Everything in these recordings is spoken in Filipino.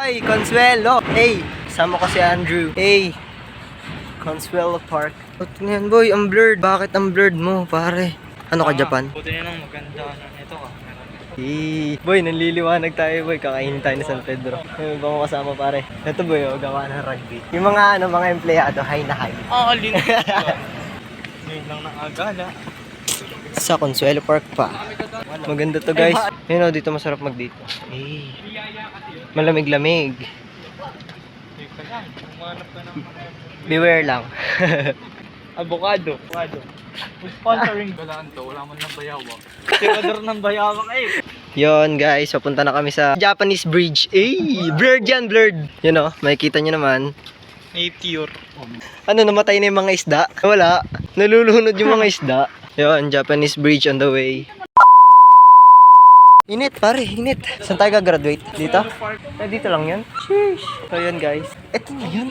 Ay, Consuelo. Hey, sama ko si Andrew. Hey, Consuelo Park. Tingnan boy, ang blurred. Bakit ang blurred mo, pare? Ano ka, Japan? Buti na lang maganda. Ito ka. Hey, boy, nanliliwanag tayo boy. Kakainin tayo ni San Pedro. May iba mo kasama pare. Ito boy, oh, gawa ng rugby. Yung mga mga empleyado, high na high. Alin. Ngayon lang nakagala. Sa Consuelo Park pa. Maganda to guys. Yun o, dito masarap magdito. Eh, malamig-lamig. Beware lang. Avocado. Sponsoring balaan to. Wala man ng bayawak. Tirador ng bayawak eh. Yon guys, papunta na kami sa Japanese Bridge. Eh, blurred yan, blurred. Yun o, makikita nyo naman. Nature. Ano, namatay na yung mga isda? Wala. Nalulunod yung mga isda. Yun, Japanese Bridge on the way. Init, pare, init. Saan tayo gagraduate? Dito? Dito lang yun. Sheesh. So yun guys. Ito na yun.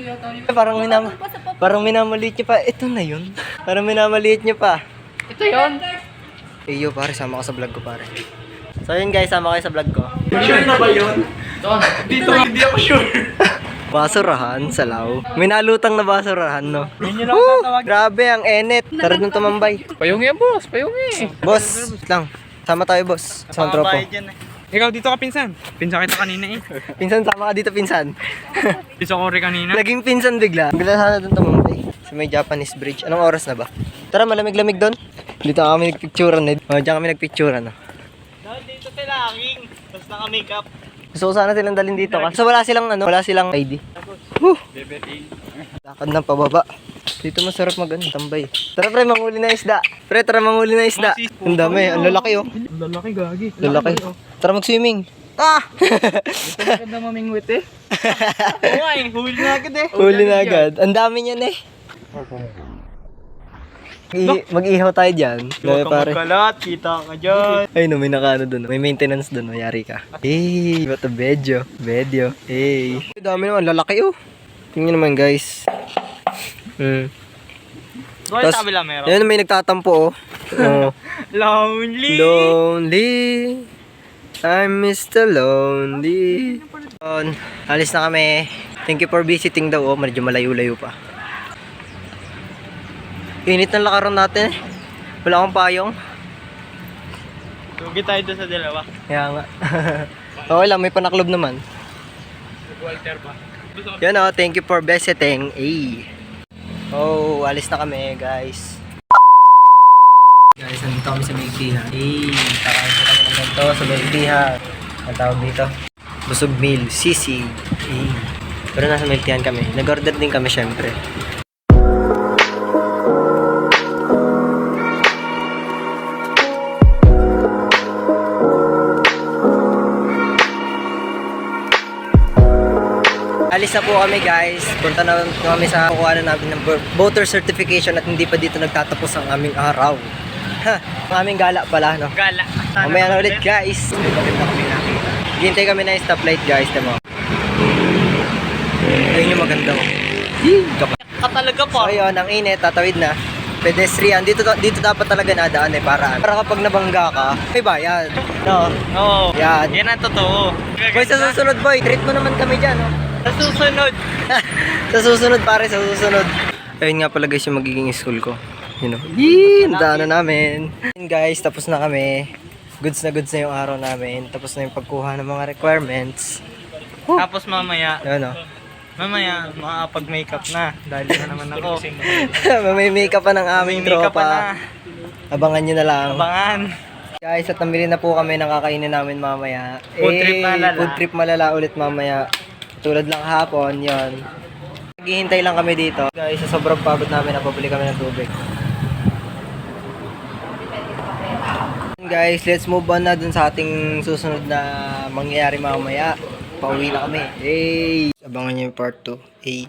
Parang minamaliit nyo pa. Ito na yun. Parang minamaliit nyo pa. Ito yun. Iyo pare, sama ka sa vlog ko pare. So yun guys, sama kayo sa vlog ko. Sure na ba yun? Dito hindi ako sure. Basurahan, salaw. May nalutang na basurahan, no? Yun lang tatawag. Grabe, ang enit. Tara nung tumambay. Payungi yan boss, payungi. Boss, lang. Sama tayo, boss. Sa tropo. Ikaw dito ka pinsan. Pinsan kita kanina eh. Pinsan, sama ka dito, pinsan. Pinsan ko rin kanina. Naging pinsan bigla. Bigla sana doon tumambay. Sa may Japanese Bridge. Anong oras na ba? Tara, malamig-lamig doon. Dito kami nagpicturean eh. Diyan kami nagpicturean, no? Dahil dito sila aking. Tapos naka-makeup. Gusto ko sana silang dalhin dito. Kasi wala silang ID. Lakad ng pababa. Dito masarap tambay. Tara pre, manghuli na isda. Pre, tara manghuli na isda. Ang dami, ang lalaki oh. Ang lalaki gagi. Lalaki. Tara mag-swimming. Ah! Ito na ganda mamingwit eh. Oo ay, huli na agad eh. Huli na agad. Ang dami niyan eh. Mag-ihaw tayo dyan. Huwag kang magkalat, kita ka dyan. Ay no, may nakaano dun. May maintenance dun. Mayari ka. Hey, what a bedyo. Bedyo. Hey. Dami naman. Lalaki oh. Tingnan naman guys. Doon sa kabila meron. Yan may nagtatampo oh. Oh. Lonely. Lonely. I'm Mr. Lonely. Alis na kami. Thank you for visiting daw oh. Medyo malayo-layo pa. Init ng lakaran natin eh. Wala akong payong. Tugi tayo doon sa dalawa. Kaya nga. Okay lang, may panaklob naman. Walter ba? Yan o, thank you for visiting. Ay. Oh, alis na kami guys. Guys, nandito kami sa Milkiha. Ay, kakain ko kami ng ganito sa Milkiha. Ang tawag dito, busog meal, sisig. Ay. Pero nasa Milkihan kami. Nag-order din kami syempre. Alis na po kami guys. Punta na kami sa kukuha na namin ng voter certification at hindi pa dito nagtatapos ang aming araw. Ha, ang aming gala pala no. Gala. Mamaya na ulit guys. Hintay kami na yung stoplight guys, tamo. Ayun yung maganda ko. Katalaga So pa. ayun, ang init, tatawid na. Pedestrian, dito dapat talaga nadaan eh, para kapag nabangga ka, may bayad. No? Oo. Yan. Yan ang totoo. Boy, sa susunod boy, treat mo naman kami dyan. No? Sa susunod. Sa susunod pare, sa susunod. Ayun nga pala guys yung magiging school ko. You know. Yee, daanan namin. Ayun guys, tapos na kami. Goods na yung araw namin. Tapos na yung pagkuha ng mga requirements. Tapos mamaya, Ano? makapag-makeup na. Dahil na naman ako. May makeup pa ng aming May makeup tropa. pa na. Abangan nyo na lang. Abangan. Guys, at namili na po kami ng kakainin namin mamaya. Food trip malala. Food trip malala ulit mamaya. Tulad lang hapon, yon. Naghihintay lang kami dito. Guys, sa sobrang pagod namin, napabili kami ng tubig. Guys, let's move on na dun sa ating susunod na mangyayari mamaya. Pauwi na kami. Hey! Abangan nyo yung part 2. Hey!